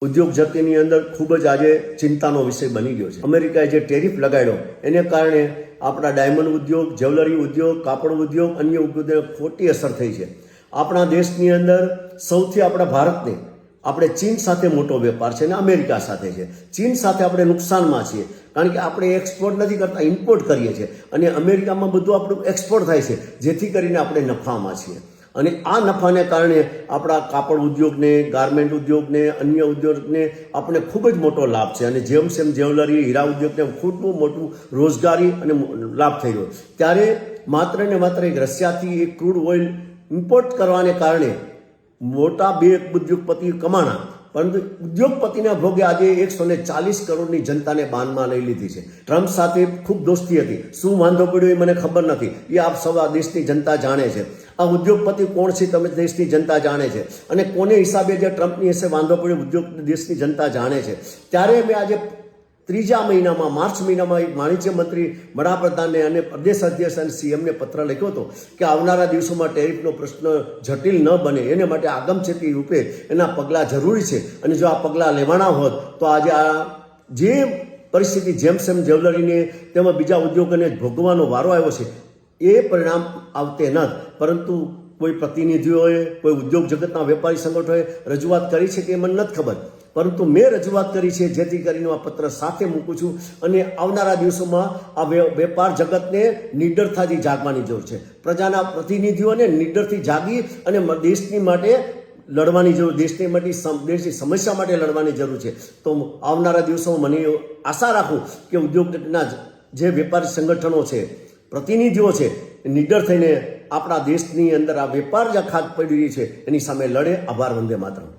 ઉદ્યોગ જગતની અંદર ખૂબ જ આજે ચિંતાનો વિષય બની ગયો છે. અમેરિકાએ જે ટેરિફ લગાડ્યો એને કારણે આપણા ડાયમંડ ઉદ્યોગ, જ્વેલરી ઉદ્યોગ, કાપડ ઉદ્યોગ, અન્ય ઉદ્યોગને ખોટી અસર થઈ છે. આપણા દેશની અંદર સૌથી આપણા ભારતને આપણે ચીન સાથે મોટો વેપાર છે અને અમેરિકા સાથે છે. ચીન સાથે આપણે નુકસાનમાં છીએ કારણ કે આપણે એક્સપોર્ટ નથી કરતા, ઇમ્પોર્ટ કરીએ છીએ અને અમેરિકામાં બધું આપણું એક્સપોર્ટ થાય છે, જેથી કરીને આપણે નફામાં છીએ. અને આ નફાને કારણે આપણા કાપડ ઉદ્યોગને, ગાર્મેન્ટ ઉદ્યોગને, અન્ય ઉદ્યોગને આપણે ખૂબ જ મોટો લાભ છે અને જેમ જ્વેલરી, હીરા ઉદ્યોગને ખૂબ મોટું રોજગારી અને લાભ થઈ રહ્યો. ત્યારે માત્ર ને માત્ર એક રશિયાથી એક ક્રૂડ ઓઇલ ઇમ્પોર્ટ કરવાને કારણે મોટા બે ઉદ્યોગપતિ કમાણા, પરંતુ ઉદ્યોગપતિના ભોગે આજે 140 કરોડની જનતાને બાનમાં લઈ લીધી છે. ટ્રમ્પ સાથે ખૂબ દોસ્તી હતી. શું વાંધો પડ્યો એ મને ખબર નથી, એ આપ સૌ આ દેશની જનતા જાણે છે. આ ઉદ્યોગપતિ કોણ છે તમે દેશની જનતા જાણે છે અને કોને હિસાબે જે ટ્રમ્પની હશે વાંધો પડ્યો ઉદ્યોગ દેશની જનતા જાણે છે. ત્યારે મેં આજે ત્રીજા મહિનામાં, માર્ચ મહિનામાં એક વાણિજ્ય મંત્રી, વડાપ્રધાનને અને પ્રદેશ અધ્યક્ષ અને સીએમને પત્ર લખ્યો હતો કે આવનારા દિવસોમાં ટેરિફનો પ્રશ્ન જટિલ ન બને એને માટે આગમચેતી રૂપે એના પગલાં જરૂરી છે અને જો આ પગલાં લેવાના હોત તો આજે આ જે પરિસ્થિતિ જેમ જ્વેલરીને તેમાં બીજા ઉદ્યોગોને ભોગવવાનો વારો આવ્યો છે એ પરિણામ આવતે ન, પરંતુ કોઈ પ્રતિનિધિઓએ, કોઈ ઉદ્યોગ જગતના વેપારી સંગઠનોએ રજૂઆત કરી છે કે એ મને નથી ખબર, પરંતુ મેં રજૂઆત કરી છે, જેથી કરીને આ પત્ર સાથે મૂકું છું. અને આવનારા દિવસોમાં આ વેપાર જગતને નિડરતાથી જાગવાની જરૂર છે. પ્રજાના પ્રતિનિધિઓને નિડરથી જાગી અને દેશની માટે લડવાની જરૂર, દેશની સમસ્યા માટે લડવાની જરૂર છે. તો આવનારા દિવસોમાં મને આશા રાખું કે ઉદ્યોગના જે વેપારી સંગઠનો છે, પ્રતિનિધિઓ છે, નિડર થઈને આપણા દેશની અંદર આ વેપાર જે ખાત પડી રહી છે એની સામે લડે. આભાર. વંદે માતરમ.